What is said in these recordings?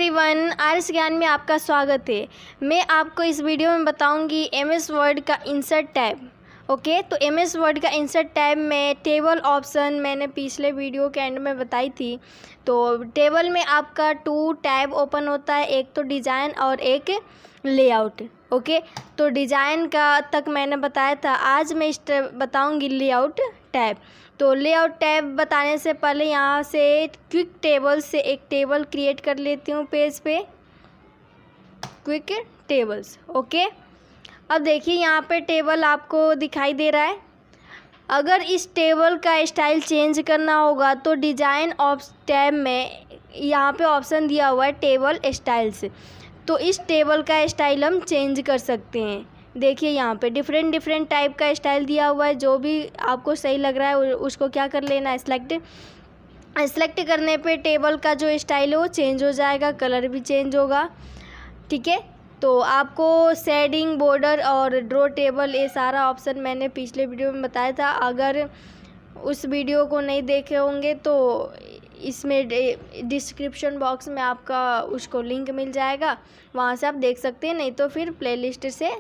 Everyone, आर्यस ज्ञान में आपका स्वागत है। मैं आपको इस वीडियो में बताऊंगी एमएस वर्ड का इंसर्ट टैब। ओके, तो एमएस वर्ड का इंसर्ट टैब में टेबल ऑप्शन मैंने पिछले वीडियो के एंड में बताई थी। तो टेबल में आपका 2 टैब ओपन होता है, एक तो डिज़ाइन और एक लेआउट। ओके, तो डिज़ाइन का तक मैंने बताया था, आज मैं बताऊंगी लेआउट टैब। तो लेआउट टैब बताने से पहले यहाँ से क्विक टेबल से एक टेबल क्रिएट कर लेती हूँ पेज पे, क्विक टेबल्स। ओके, अब देखिए यहाँ पे टेबल आपको दिखाई दे रहा है। अगर इस टेबल का स्टाइल चेंज करना होगा तो डिज़ाइन टैब में यहाँ पे ऑप्शन दिया हुआ है टेबल स्टाइल्स। तो इस टेबल का स्टाइल हम चेंज कर सकते हैं। देखिए यहाँ पे डिफरेंट टाइप का स्टाइल दिया हुआ है। जो भी आपको सही लग रहा है उसको क्या कर लेना है, सेलेक्ट करने पे टेबल का जो स्टाइल है वो चेंज हो जाएगा, कलर भी चेंज होगा। ठीक है, तो आपको शेडिंग, बॉर्डर और ड्रॉ टेबल ये सारा ऑप्शन मैंने पिछले वीडियो में बताया था। अगर उस वीडियो को नहीं देखे होंगे तो इसमें डिस्क्रिप्शन बॉक्स में आपका उसको लिंक मिल जाएगा, वहाँ से आप देख सकते हैं। नहीं तो फिर प्लेलिस्ट से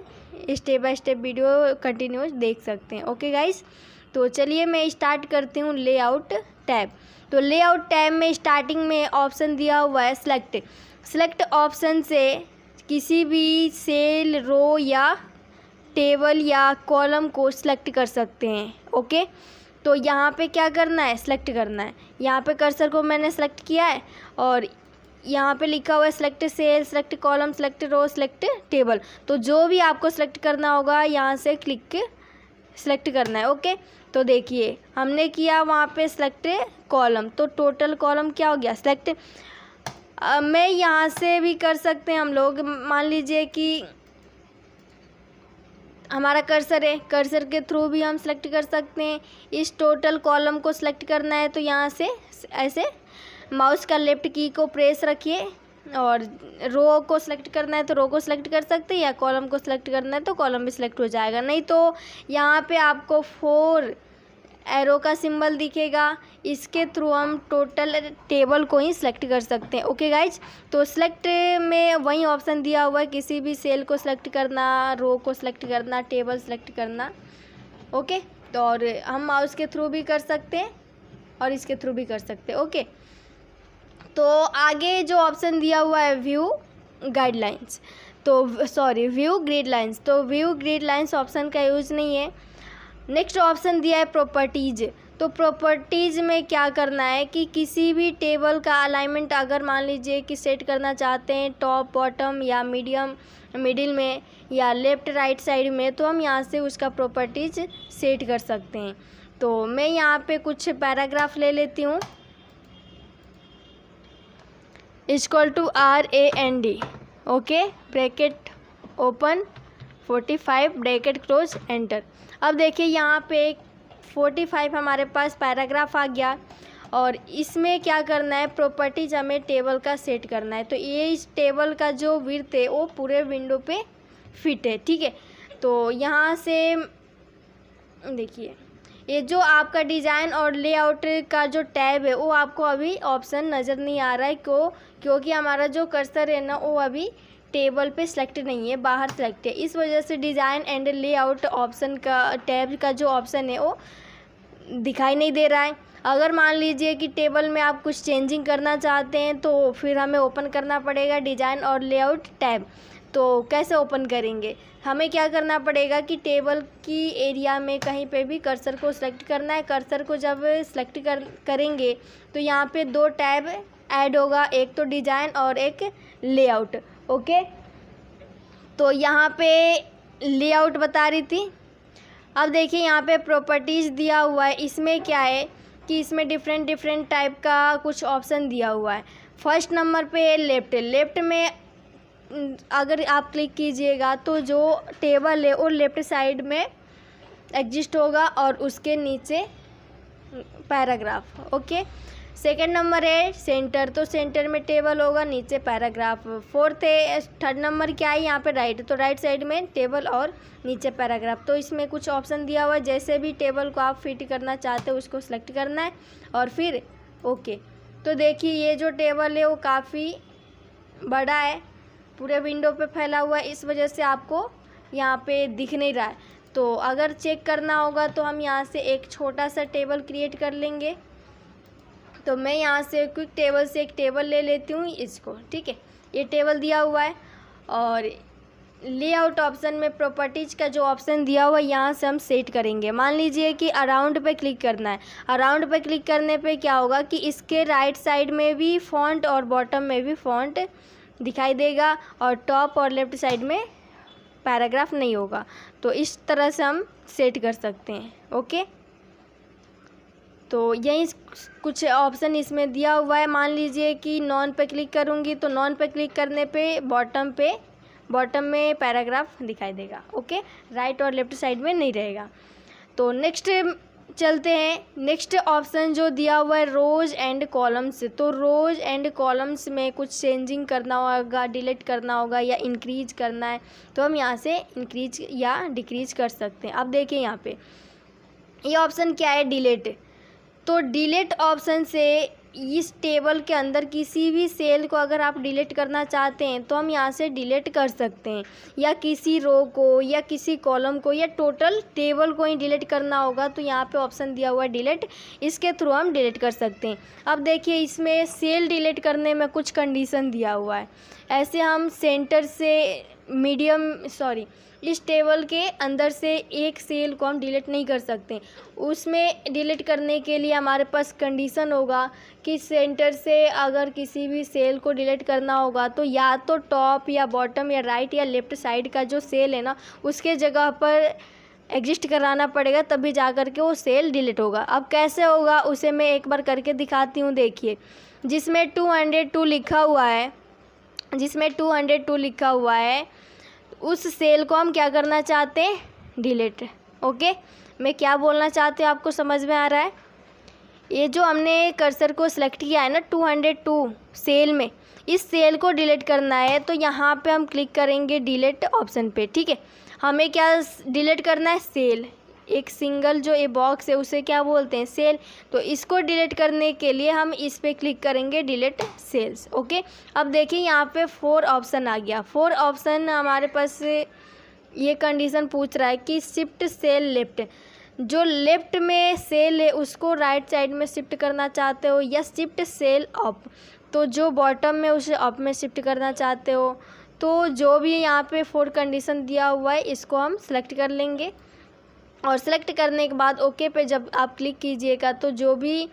step by step video continuous देख सकते हैं। ओके गाइस, तो चलिए मैं स्टार्ट करती हूँ लेआउट टैब। तो लेआउट टैब में स्टार्टिंग में ऑप्शन दिया हुआ है सेलेक्ट ऑप्शन से किसी भी सेल, रो या टेबल या कॉलम को सिलेक्ट कर सकते हैं। ओके, तो यहाँ पे क्या करना है, सेलेक्ट करना है। यहाँ पे कर्सर को मैंने सेलेक्ट किया है और यहाँ पे लिखा हुआ है select cell, select column, select row, select table. तो जो भी आपको सेलेक्ट करना होगा यहाँ से क्लिक सेलेक्ट करना है। ओके, तो देखिए हमने किया वहाँ पे सेलेक्ट कॉलम, तो टोटल कॉलम क्या हो गया, सेलेक्ट। मैं यहाँ से भी कर सकते हैं हम लोग। मान लीजिए कि हमारा कर्सर है, कर्सर के थ्रू भी हम सेलेक्ट कर सकते हैं। इस टोटल कॉलम को सेलेक्ट करना है तो यहाँ से ऐसे माउस का लेफ्ट की को प्रेस रखिए, और रो को सिलेक्ट करना है तो रो को सिलेक्ट कर सकते हैं, या कॉलम को सिलेक्ट करना है तो कॉलम भी सिलेक्ट हो जाएगा। नहीं तो यहाँ पे आपको 4 एरो का सिंबल दिखेगा, इसके थ्रू हम टोटल टेबल को ही सिलेक्ट कर सकते हैं। ओके गाइज, तो सिलेक्ट में वही ऑप्शन दिया हुआ है, किसी भी सेल को सिलेक्ट करना, रो को सिलेक्ट करना, टेबल सिलेक्ट करना। ओके, तो और हम माउस के थ्रू भी कर सकते हैं और इसके थ्रू भी कर सकते हैं। ओके, तो आगे जो ऑप्शन दिया हुआ है व्यू गाइडलाइंस, तो व्यू ग्रिड लाइंस, तो व्यू ग्रिड लाइंस ऑप्शन का यूज़ नहीं है। नेक्स्ट ऑप्शन दिया है प्रॉपर्टीज़। तो प्रॉपर्टीज़ में क्या करना है कि किसी भी टेबल का अलाइनमेंट अगर मान लीजिए कि सेट करना चाहते हैं टॉप, बॉटम या मिडिल में या लेफ़्ट राइट साइड में, तो हम यहाँ से उसका प्रॉपर्टीज़ सेट कर सकते हैं। तो मैं यहाँ पे कुछ पैराग्राफ ले लेती हूँ, =RAND। Okay, bracket open 45 bracket close, enter. अब देखिए यहाँ पे 45 हमारे पास पैराग्राफ आ गया, और इसमें क्या करना है, प्रॉपर्टीज हमें टेबल का सेट करना है। तो ये इस टेबल का जो विड्थ है वो पूरे विंडो पे फिट है। ठीक है, तो यहाँ से देखिए ये जो आपका डिज़ाइन और लेआउट का जो टैब है वो आपको अभी ऑप्शन नज़र नहीं आ रहा है, क्योंकि हमारा जो कर्सर है ना वो अभी टेबल पे सेलेक्ट नहीं है, बाहर सेलेक्ट है। इस वजह से डिज़ाइन एंड लेआउट ऑप्शन का टैब का जो ऑप्शन है वो दिखाई नहीं दे रहा है। अगर मान लीजिए कि टेबल में आप कुछ चेंजिंग करना चाहते हैं तो फिर हमें ओपन करना पड़ेगा डिज़ाइन और लेआउट टैब। तो कैसे ओपन करेंगे, हमें क्या करना पड़ेगा कि टेबल की एरिया में कहीं पे भी कर्सर को सिलेक्ट करना है। कर्सर को जब सिलेक्ट करेंगे तो यहाँ पे 2 टैब ऐड होगा, एक तो डिज़ाइन और एक लेआउट। ओके, तो यहाँ पे लेआउट बता रही थी। अब देखिए यहाँ पे प्रॉपर्टीज़ दिया हुआ है, इसमें क्या है कि इसमें डिफरेंट टाइप का कुछ ऑप्शन दिया हुआ है। फर्स्ट नंबर पे लेफ़्ट में अगर आप क्लिक कीजिएगा तो जो टेबल है वो लेफ़्ट साइड में एग्जिस्ट होगा और उसके नीचे पैराग्राफ। ओके, सेकंड नंबर है सेंटर, तो सेंटर में टेबल होगा, नीचे पैराग्राफ। थर्ड नंबर क्या है यहाँ पे राइट, तो राइट साइड में टेबल और नीचे पैराग्राफ। तो इसमें कुछ ऑप्शन दिया हुआ है, जैसे भी टेबल को आप फिट करना चाहते हो उसको सेलेक्ट करना है और फिर ओके। तो देखिए ये जो टेबल है वो काफ़ी बड़ा है, पूरे विंडो पे फैला हुआ है, इस वजह से आपको यहाँ पे दिख नहीं रहा है। तो अगर चेक करना होगा तो हम यहाँ से एक छोटा सा टेबल क्रिएट कर लेंगे। तो मैं यहाँ से क्विक टेबल से एक टेबल ले लेती हूँ इसको, ठीक है। ये टेबल दिया हुआ है और लेआउट ऑप्शन में प्रॉपर्टीज़ का जो ऑप्शन दिया हुआ है यहाँ से हम सेट करेंगे। मान लीजिए कि अराउंड पे क्लिक करना है। अराउंड पे क्लिक करने पे क्या होगा कि इसके राइट साइड में भी फ़ॉन्ट और बॉटम में भी फ़ॉन्ट दिखाई देगा और टॉप और लेफ़्ट साइड में पैराग्राफ नहीं होगा। तो इस तरह से हम सेट कर सकते हैं, ओके। तो यही कुछ ऑप्शन इसमें दिया हुआ है। मान लीजिए कि नॉन पे क्लिक करूँगी तो नॉन पे क्लिक करने पे बॉटम में पैराग्राफ दिखाई देगा, ओके। राइट और लेफ़्ट साइड में नहीं रहेगा। तो नेक्स्ट चलते हैं। नेक्स्ट ऑप्शन जो दिया हुआ है रोज़ एंड कॉलम्स। तो रोज़ एंड कॉलम्स में कुछ चेंजिंग करना होगा, डिलीट करना होगा या इंक्रीज करना है तो हम यहाँ से इंक्रीज या डिक्रीज कर सकते हैं। अब देखिए यहाँ पे ये ऑप्शन क्या है, डिलीट। तो डिलीट ऑप्शन से इस टेबल के अंदर किसी भी सेल को अगर आप डिलीट करना चाहते हैं तो हम यहाँ से डिलीट कर सकते हैं, या किसी रो को या किसी कॉलम को या टोटल टेबल को ही डिलीट करना होगा तो यहाँ पे ऑप्शन दिया हुआ है डिलीट, इसके थ्रू हम डिलीट कर सकते हैं। अब देखिए इसमें सेल डिलीट करने में कुछ कंडीशन दिया हुआ है। ऐसे हम सेंटर से इस टेबल के अंदर से एक सेल को हम डिलीट नहीं कर सकते। उसमें डिलीट करने के लिए हमारे पास कंडीशन होगा कि सेंटर से अगर किसी भी सेल को डिलीट करना होगा तो या तो टॉप या बॉटम या राइट या लेफ़्ट साइड का जो सेल है ना उसके जगह पर एग्जिस्ट कराना पड़ेगा, तभी जा कर के वो सेल डिलीट होगा। अब कैसे होगा उसे मैं एक बार करके दिखाती हूँ। देखिए जिसमें 202 लिखा हुआ है उस सेल को हम क्या करना चाहते हैं, डिलीट, ओके। मैं क्या बोलना चाहती हूँ आपको समझ में आ रहा है। ये जो हमने कर्सर को सिलेक्ट किया है ना 202 सेल में, इस सेल को डिलीट करना है तो यहाँ पे हम क्लिक करेंगे डिलीट ऑप्शन पे, ठीक है। हमें क्या डिलीट करना है, सेल। एक सिंगल जो ये बॉक्स है उसे क्या बोलते हैं, सेल। तो इसको डिलीट करने के लिए हम इस पे क्लिक करेंगे डिलीट सेल्स, ओके। अब देखिए यहाँ पे 4 ऑप्शन आ गया। 4 ऑप्शन हमारे पास ये कंडीशन पूछ रहा है कि शिफ्ट सेल लेफ्ट। जो लेफ्ट में सेल है उसको राइट साइड में शिफ्ट करना चाहते हो या शिफ्ट सेल अप। तो जो बॉटम में उसे अप में शिफ्ट करना चाहते हो। तो जो भी यहाँ पे 4 कंडीशन दिया हुआ है इसको हम सेलेक्ट कर लेंगे और सेलेक्ट करने के बाद ओके पे जब आप क्लिक कीजिएगा तो जो भी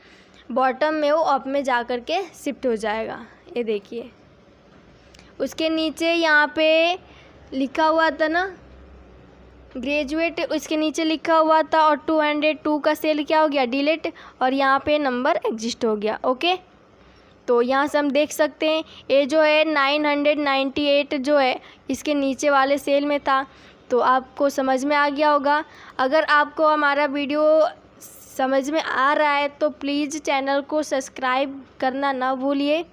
बॉटम में हो अप में जा कर के शिफ्ट हो जाएगा। ये देखिए उसके नीचे यहाँ पे लिखा हुआ था ना ग्रेजुएट, उसके नीचे लिखा हुआ था और 202 का सेल क्या हो गया, डिलीट, और यहाँ पे नंबर एग्जिस्ट हो गया, ओके। तो यहाँ से हम देख सकते हैं ये जो है 998 जो है इसके नीचे वाले सेल में था। तो आपको समझ में आ गया होगा। अगर आपको हमारा वीडियो समझ में आ रहा है तो प्लीज़ चैनल को सब्सक्राइब करना ना भूलिए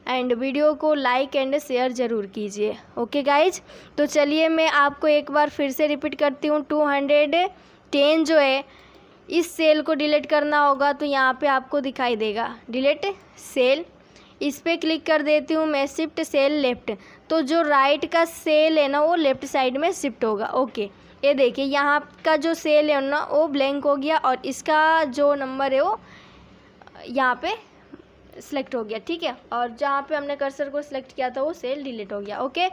एंड वीडियो को लाइक एंड शेयर ज़रूर कीजिए, ओके गाइज। तो चलिए मैं आपको एक बार फिर से रिपीट करती हूँ। 210 जो है इस सेल को डिलीट करना होगा तो यहाँ पे आपको दिखाई देगा डिलीट सेल। इस पर क्लिक कर देती हूँ मैं, शिफ्ट सेल लेफ़्ट। तो जो राइट का सेल है ना वो लेफ़्ट साइड में शिफ्ट होगा, ओके। ये देखिए यहाँ का जो सेल है ना वो ब्लैंक हो गया और इसका जो नंबर है वो यहाँ पे सिलेक्ट हो गया, ठीक है। और जहाँ पे हमने कर्सर को सिलेक्ट किया था वो सेल डिलीट हो गया, ओके।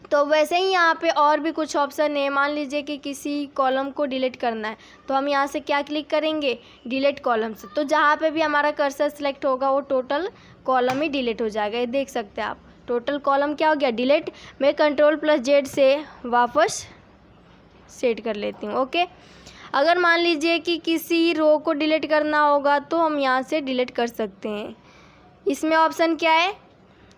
तो वैसे ही यहाँ पे और भी कुछ ऑप्शन है। मान लीजिए कि किसी कॉलम को डिलीट करना है तो हम यहाँ से क्या क्लिक करेंगे, डिलीट कॉलम्स। तो जहाँ पे भी हमारा कर्सर सिलेक्ट होगा वो टोटल कॉलम ही डिलीट हो जाएगा। ये देख सकते हैं आप, टोटल कॉलम क्या हो गया, डिलीट। मैं Ctrl+Z से वापस सेट कर लेती हूँ, ओके। अगर मान लीजिए कि किसी रो को डिलीट करना होगा तो हम यहाँ से डिलीट कर सकते हैं। इसमें ऑप्शन क्या है,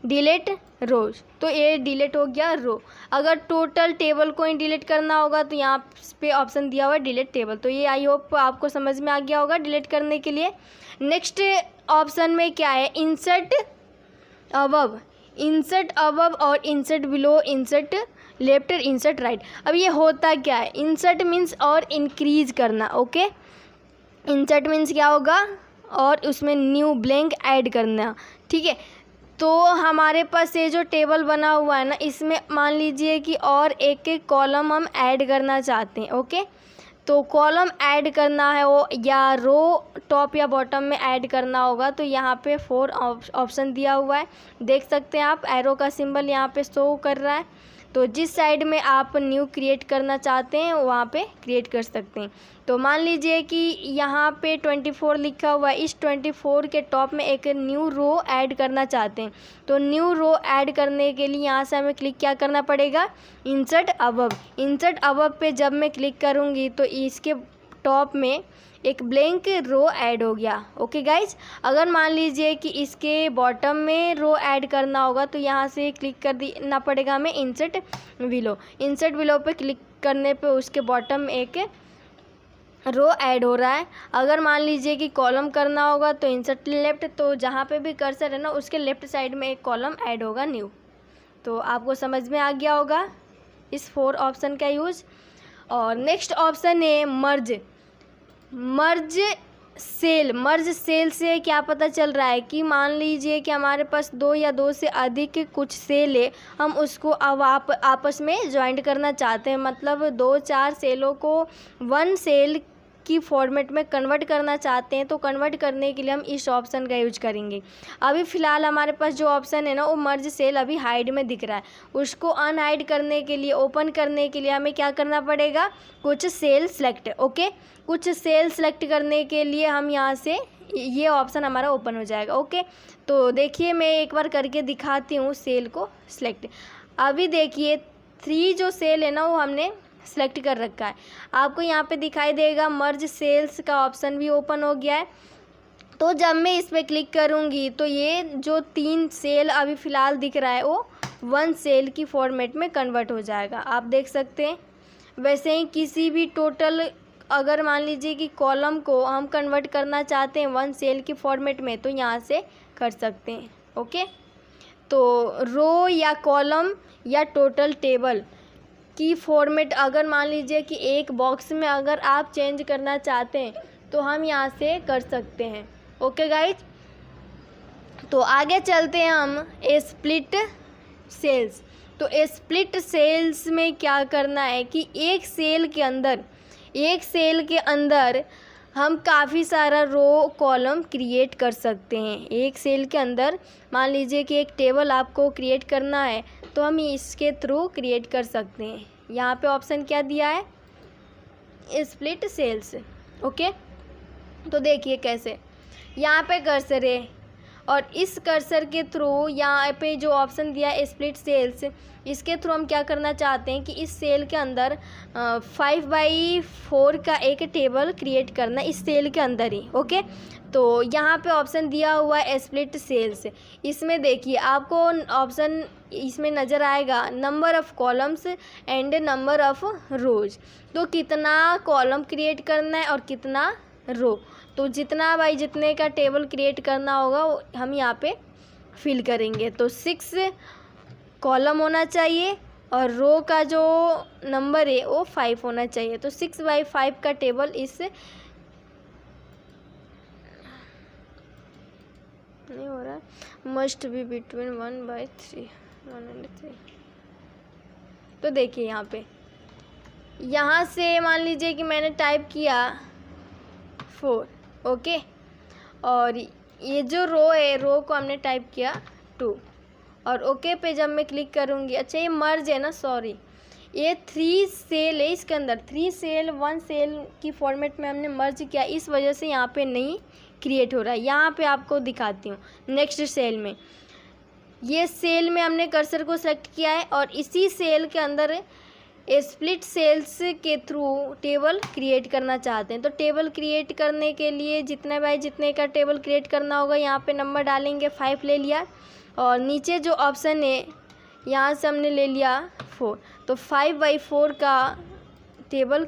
डिलीट रोज। तो ये डिलीट हो गया रो। अगर टोटल टेबल को ही डिलीट करना होगा तो यहाँ पे ऑप्शन दिया हुआ है डिलीट टेबल। तो ये आई होप आपको समझ में आ गया होगा डिलीट करने के लिए। नेक्स्ट ऑप्शन में क्या है, इंसर्ट अबव और insert below, insert left, insert right. अब ये होता क्या है, इंसर्ट मीन्स और इंक्रीज करना, ओके। इंसर्ट मीन्स क्या होगा, और उसमें न्यू ब्लैंक ऐड करना, ठीक है। तो हमारे पास ये जो टेबल बना हुआ है ना, इसमें मान लीजिए कि और एक एक कॉलम हम ऐड करना चाहते हैं। ओके, तो कॉलम ऐड करना है वो या रो टॉप या बॉटम में ऐड करना होगा। तो यहाँ पे 4 ऑप्शन दिया हुआ है, देख सकते हैं आप, एरो का सिंबल यहाँ पे शो कर रहा है। तो जिस साइड में आप न्यू क्रिएट करना चाहते हैं वहाँ पे क्रिएट कर सकते हैं। तो मान लीजिए कि यहाँ पे 24 लिखा हुआ है, इस 24 के टॉप में एक न्यू रो ऐड करना चाहते हैं। तो न्यू रो ऐड करने के लिए यहाँ से हमें क्लिक क्या करना पड़ेगा, इंसर्ट अबव। इंसर्ट अबव पे जब मैं क्लिक करूँगी तो इसके टॉप में एक ब्लैंक रो ऐड हो गया। ओके गाइज, अगर मान लीजिए कि इसके बॉटम में रो ऐड करना होगा तो यहाँ से क्लिक कर देना पड़ेगा हमें इंसर्ट बिलो। इंसर्ट बिलो पे क्लिक करने पे उसके बॉटम में एक रो ऐड हो रहा है। अगर मान लीजिए कि कॉलम करना होगा तो इंसर्ट लेफ्ट, तो जहाँ पे भी कर्सर है ना उसके लेफ्ट साइड में एक कॉलम ऐड होगा न्यू। तो आपको समझ में आ गया होगा इस 4 ऑप्शन का यूज़। और नेक्स्ट ऑप्शन है मर्ज सेल। मर्ज सेल से क्या पता चल रहा है कि मान लीजिए कि हमारे पास 2 या 2 से अधिक कुछ सेल है, हम उसको अब आपस में ज्वाइंट करना चाहते हैं। मतलब 2-4 सेलों को 1 सेल की फॉर्मेट में कन्वर्ट करना चाहते हैं। तो कन्वर्ट करने के लिए हम इस ऑप्शन का यूज करेंगे। अभी फ़िलहाल हमारे पास जो ऑप्शन है ना वो मर्ज सेल अभी हाइड में दिख रहा है, उसको अनहाइड करने के लिए, ओपन करने के लिए हमें क्या करना पड़ेगा, कुछ सेल सेलेक्ट। ओके, कुछ सेल सेलेक्ट करने के लिए हम यहाँ से ये ऑप्शन हमारा ओपन हो जाएगा। ओके, तो देखिए मैं एक बार करके दिखाती हूँ सेल को सिलेक्ट। अभी देखिए 3 जो सेल है ना वो हमने सेलेक्ट कर रखा है। आपको यहाँ पे दिखाई देगा मर्ज सेल्स का ऑप्शन भी ओपन हो गया है। तो जब मैं इस पर क्लिक करूँगी तो ये जो 3 सेल अभी फ़िलहाल दिख रहा है वो 1 सेल की फॉर्मेट में कन्वर्ट हो जाएगा, आप देख सकते हैं। वैसे ही किसी भी टोटल, अगर मान लीजिए कि कॉलम को हम कन्वर्ट करना चाहते हैं 1 सेल की फॉर्मेट में तो यहाँ से कर सकते हैं। ओके, तो रो या कॉलम या टोटल टेबल की फॉर्मेट अगर मान लीजिए कि एक बॉक्स में अगर आप चेंज करना चाहते हैं तो हम यहाँ से कर सकते हैं। ओके गाइज, तो आगे चलते हैं हम स्प्लिट सेल्स। तो स्प्लिट सेल्स में क्या करना है कि एक सेल के अंदर हम काफ़ी सारा रो कॉलम क्रिएट कर सकते हैं। एक सेल के अंदर मान लीजिए कि एक टेबल आपको क्रिएट करना है तो हम इसके थ्रू क्रिएट कर सकते हैं। यहाँ पे ऑप्शन क्या दिया है, स्प्लिट सेल्स। ओके, तो देखिए कैसे, यहाँ पे कर्सर है और इस कर्सर के थ्रू यहाँ पे जो ऑप्शन दिया है स्प्लिट सेल्स, इसके थ्रू हम क्या करना चाहते हैं कि इस सेल के अंदर 5/4 का एक टेबल क्रिएट करना इस सेल के अंदर ही। ओके, तो यहाँ पे ऑप्शन दिया हुआ है स्प्लिट सेल्स। इसमें देखिए आपको ऑप्शन इसमें नज़र आएगा number of columns and number of rows. तो कितना कॉलम क्रिएट करना है और कितना रो, तो जितने का टेबल क्रिएट करना होगा वो हम यहाँ पे फिल करेंगे। तो 6 कॉलम होना चाहिए और रो का जो नंबर है वो 5 होना चाहिए। तो 6/5 का टेबल इस नहीं हो रहा, मस्ट बी बिटवीन 1/3 1/3। तो देखिए यहाँ से मान लीजिए कि मैंने टाइप किया 4। ओके, और ये जो रो है, रो को हमने टाइप किया 2 और ओके पे जब मैं क्लिक करूँगी, अच्छा ये मर्ज है ना, सॉरी, ये 3 सेल है, इसके अंदर 3 सेल 1 सेल की फॉर्मेट में हमने मर्ज किया, इस वजह से यहाँ पे नहीं क्रिएट हो रहा है। यहाँ पे आपको दिखाती हूँ नेक्स्ट सेल में, ये सेल में हमने कर्सर को सेलेक्ट किया है और इसी सेल के अंदर स्प्लिट सेल्स के थ्रू टेबल क्रिएट करना चाहते हैं। तो टेबल क्रिएट करने के लिए जितने का टेबल क्रिएट करना होगा यहाँ पे नंबर डालेंगे, 5 ले लिया और नीचे जो ऑप्शन है यहाँ से हमने ले लिया 4। तो 5/4 का टेबल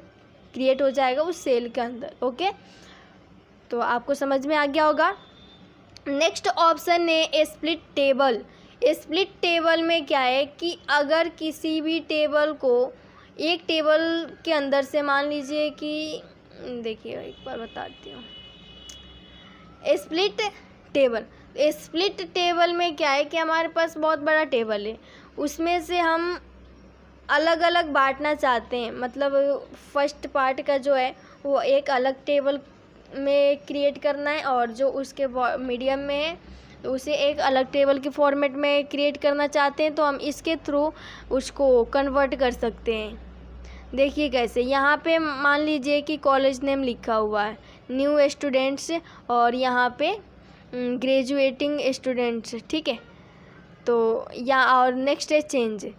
क्रिएट हो जाएगा उस सेल के अंदर। ओके, तो आपको समझ में आ गया होगा। नेक्स्ट ऑप्शन है स्प्लिट टेबल। स्प्लिट टेबल में क्या है कि अगर किसी भी टेबल को एक टेबल के अंदर से मान लीजिए कि, देखिए एक बार बताती हूँ, स्प्लिट टेबल, स्प्लिट टेबल में क्या है कि हमारे पास बहुत बड़ा टेबल है, उसमें से हम अलग अलग बांटना चाहते हैं। मतलब फर्स्ट पार्ट का जो है वो एक अलग टेबल में क्रिएट करना है, और जो उसके मीडियम में है तो उसे एक अलग टेबल के फॉर्मेट में क्रिएट करना चाहते हैं, तो हम इसके थ्रू उसको कन्वर्ट कर सकते हैं। देखिए कैसे, यहाँ पे मान लीजिए कि कॉलेज नेम लिखा हुआ है, न्यू स्टूडेंट्स, और यहाँ पे ग्रेजुएटिंग स्टूडेंट्स, ठीक है। तो यहाँ और नेक्स्ट है चेंज।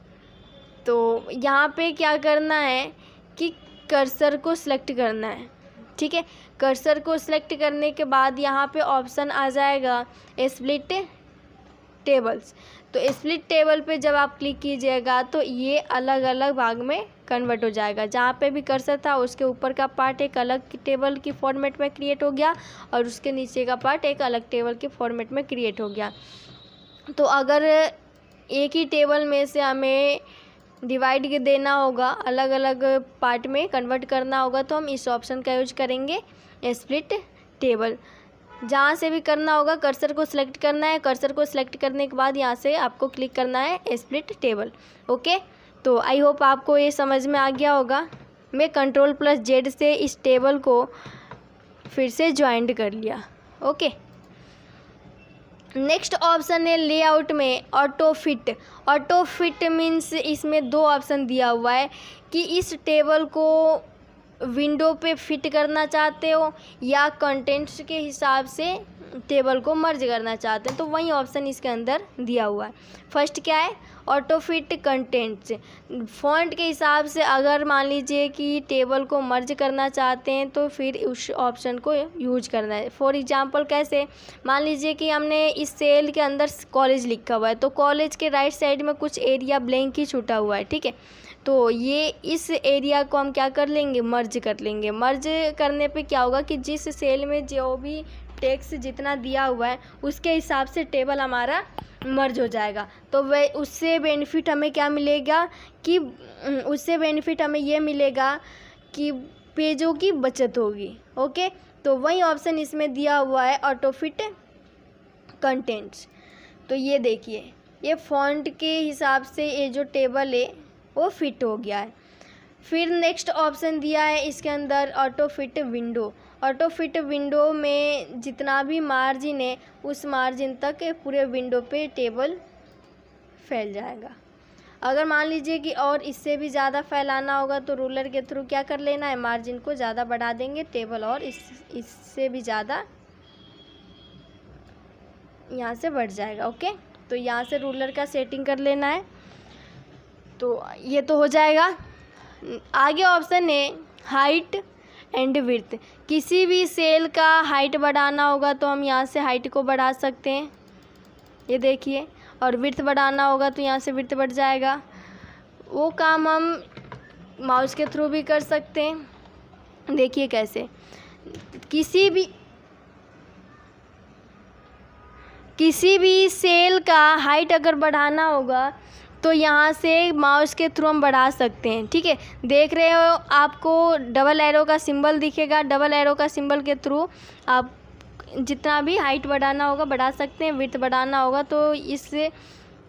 तो यहाँ पे क्या करना है कि कर्सर को सिलेक्ट करना है, ठीक है। कर्सर को सिलेक्ट करने के बाद यहाँ पे ऑप्शन आ जाएगा स्प्लिट टेबल्स। तो स्प्लिट टेबल पे जब आप क्लिक कीजिएगा तो ये अलग अलग भाग में कन्वर्ट हो जाएगा। जहाँ पे भी कर्सर था उसके ऊपर का पार्ट एक अलग टेबल की फॉर्मेट में क्रिएट हो गया, और उसके नीचे का पार्ट एक अलग टेबल के फॉर्मेट में क्रिएट हो गया। तो अगर एक ही टेबल में से हमें डिवाइड देना होगा, अलग अलग पार्ट में कन्वर्ट करना होगा, तो हम इस ऑप्शन का यूज करेंगे स्प्लिट टेबल। जहाँ से भी करना होगा कर्सर को सिलेक्ट करना है, कर्सर को सिलेक्ट करने के बाद यहाँ से आपको क्लिक करना है स्प्लिट टेबल। ओके, तो आई होप आपको ये समझ में आ गया होगा। मैं Ctrl+Z से इस टेबल को फिर से ज्वाइंट कर लिया। ओके, नेक्स्ट ऑप्शन है लेआउट में auto fit. Auto fit means इसमें दो ऑप्शन दिया हुआ है कि इस टेबल को विंडो पे फिट करना चाहते हो या कंटेंट्स के हिसाब से टेबल को मर्ज करना चाहते हैं, तो वही ऑप्शन इसके अंदर दिया हुआ है। फर्स्ट क्या है, ऑटो फिट कंटेंट्स। फॉन्ट के हिसाब से अगर मान लीजिए कि टेबल को मर्ज करना चाहते हैं तो फिर उस ऑप्शन को यूज करना है। फॉर एग्जांपल कैसे, मान लीजिए कि हमने इस सेल के अंदर कॉलेज लिखा हुआ है, तो कॉलेज के राइट साइड में कुछ एरिया ब्लैंक ही छूटा हुआ है, ठीक है। तो ये इस एरिया को हम क्या कर लेंगे, मर्ज कर लेंगे। मर्ज करने पे क्या होगा कि जिस सेल में जो भी टेक्स्ट जितना दिया हुआ है उसके हिसाब से टेबल हमारा मर्ज हो जाएगा। तो वह उससे बेनिफिट हमें क्या मिलेगा कि उससे बेनिफिट हमें ये मिलेगा कि पेजों की बचत होगी। ओके, तो वही ऑप्शन इसमें दिया हुआ है ऑटो फिट कंटेंट्स। तो ये देखिए, ये फॉन्ट के हिसाब से ये जो टेबल है वो फिट हो गया है। फिर नेक्स्ट ऑप्शन दिया है इसके अंदर auto fit window. Auto fit window में जितना भी मार्जिन है उस मार्जिन तक पूरे विंडो पे टेबल फैल जाएगा। अगर मान लीजिए कि और इससे भी ज़्यादा फैलाना होगा तो रूलर के थ्रू क्या कर लेना है, मार्जिन को ज़्यादा बढ़ा देंगे, टेबल और इससे भी ज़्यादा यहाँ से बढ़ जाएगा। ओके, तो यहाँ से रूलर का सेटिंग कर लेना है। तो ये तो हो जाएगा। आगे ऑप्शन है हाइट एंड विड्थ। किसी भी सेल का हाइट बढ़ाना होगा तो हम यहाँ से हाइट को बढ़ा सकते हैं, ये देखिए, और विड्थ बढ़ाना होगा तो यहाँ से विड्थ बढ़ जाएगा। वो काम हम माउस के थ्रू भी कर सकते हैं। देखिए कैसे, किसी भी सेल का हाइट अगर बढ़ाना होगा तो यहाँ से माउस के थ्रू हम बढ़ा सकते हैं, ठीक है। देख रहे हो आपको डबल एरो का सिंबल दिखेगा, डबल एरो का सिंबल के थ्रू आप जितना भी हाइट बढ़ाना होगा बढ़ा सकते हैं। विड्थ बढ़ाना होगा तो इस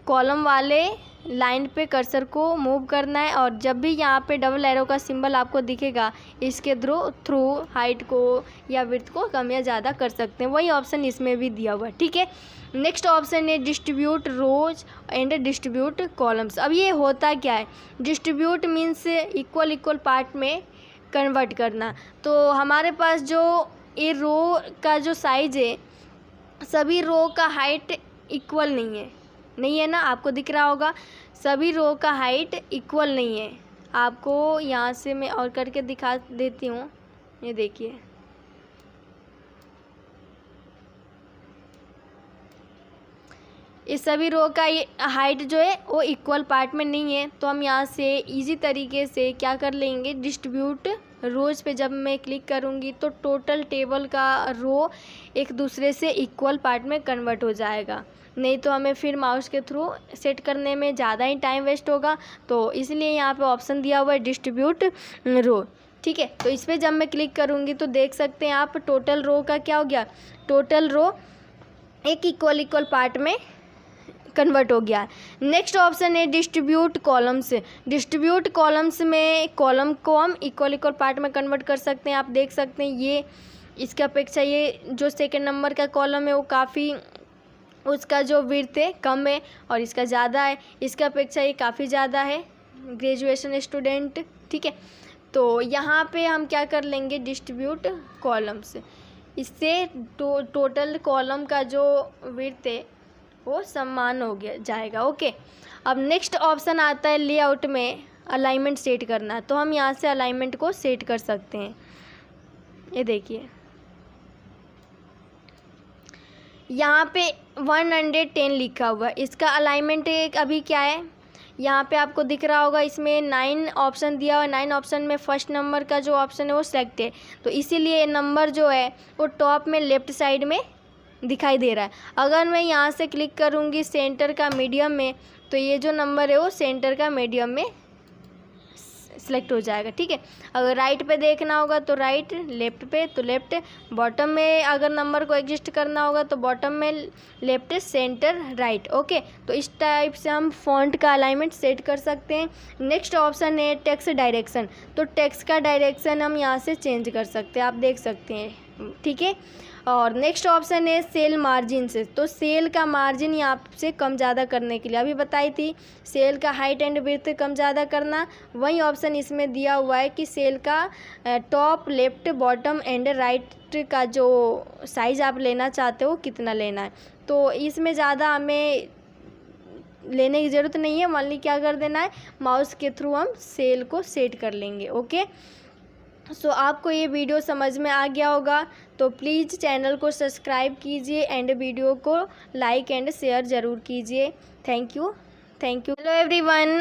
कॉलम वाले लाइन पे कर्सर को मूव करना है, और जब भी यहाँ पे डबल एरो का सिंबल आपको दिखेगा इसके थ्रू हाइट को या विड्थ को कम या ज़्यादा कर सकते हैं। वही ऑप्शन इसमें भी दिया हुआ है, ठीक है। नेक्स्ट ऑप्शन है distribute rows and distribute columns. अब ये होता क्या है, डिस्ट्रीब्यूट मीन्स इक्वल पार्ट में कन्वर्ट करना। तो हमारे पास जो ये रो का जो साइज है, सभी रो का हाइट इक्वल नहीं है ना, आपको दिख रहा होगा सभी रो का हाइट इक्वल नहीं है। आपको यहाँ से मैं और करके दिखा देती हूँ, ये देखिए, इस सभी रो का ये हाइट जो है वो इक्वल पार्ट में नहीं है। तो हम यहाँ से इजी तरीके से क्या कर लेंगे, डिस्ट्रीब्यूट रोज पे जब मैं क्लिक करूँगी तो टोटल टेबल का रो एक दूसरे से इक्वल पार्ट में कन्वर्ट हो जाएगा। नहीं तो हमें फिर माउस के थ्रू सेट करने में ज़्यादा ही टाइम वेस्ट होगा। तो इसलिए यहाँ पे ऑप्शन दिया हुआ है डिस्ट्रीब्यूट रो, ठीक है। तो इस पर जब मैं क्लिक करूँगी तो देख सकते हैं आप टोटल रो का क्या हो गया, टोटल रो एक इक्वल पार्ट में कन्वर्ट हो गया। नेक्स्ट ऑप्शन है डिस्ट्रीब्यूट कॉलम्स। डिस्ट्रीब्यूट कॉलम्स में कॉलम को हम इक्वल पार्ट में कन्वर्ट कर सकते हैं। आप देख सकते हैं ये इसके अपेक्षा ये जो सेकंड नंबर का कॉलम है वो काफ़ी उसका जो विड्थ है कम है और इसका ज़्यादा है, इसके अपेक्षा ये काफ़ी ज़्यादा है ग्रेजुएशन स्टूडेंट, ठीक है। तो यहाँ पे हम क्या कर लेंगे डिस्ट्रीब्यूट कॉलम्स, इससे टोटल कॉलम का जो विड्थ है वो समान हो गया जाएगा। ओके, अब नेक्स्ट ऑप्शन आता है लेआउट में अलाइनमेंट सेट करना। तो हम यहाँ से अलाइनमेंट को सेट कर सकते हैं। ये देखिए यहाँ पे 110 लिखा हुआ है, इसका अलाइनमेंट एक अभी क्या है यहाँ पे आपको दिख रहा होगा, इसमें 9 ऑप्शन दिया हुआ है। 9 ऑप्शन में फर्स्ट नंबर का जो ऑप्शन है वो सेलेक्ट है, तो इसीलिए नंबर जो है वो टॉप में लेफ़्ट साइड में दिखाई दे रहा है। अगर मैं यहाँ से क्लिक करूँगी सेंटर का मीडियम में, तो ये जो नंबर है वो सेंटर का मीडियम में सिलेक्ट हो जाएगा, ठीक है। अगर राइट पे देखना होगा तो राइट, लेफ़्ट पे तो लेफ़्ट, बॉटम में अगर नंबर को एडजस्ट करना होगा तो बॉटम में लेफ़्ट, सेंटर, राइट। ओके, तो इस टाइप से हम फॉन्ट का अलाइनमेंट सेट कर सकते हैं। नेक्स्ट ऑप्शन है टेक्स्ट डायरेक्शन। तो टेक्स्ट का डायरेक्शन हम यहाँ से चेंज कर सकते हैं, आप देख सकते हैं, ठीक है। और नेक्स्ट ऑप्शन है सेल मार्जिन से। तो सेल का मार्जिन यहाँ से कम ज़्यादा करने के लिए अभी बताई थी, सेल का हाइट एंड विड्थ कम ज़्यादा करना, वही ऑप्शन इसमें दिया हुआ है कि सेल का top, left, bottom and right का जो साइज़ आप लेना चाहते हो कितना लेना है। तो इसमें ज़्यादा हमें लेने की ज़रूरत नहीं है, मान ली क्या कर देना है, माउस के थ्रू हम सेल को सेट कर लेंगे। ओके, सो आपको ये वीडियो समझ में आ गया होगा, तो प्लीज़ चैनल को सब्सक्राइब कीजिए एंड वीडियो को लाइक एंड शेयर ज़रूर कीजिए। Thank you. Hello everyone,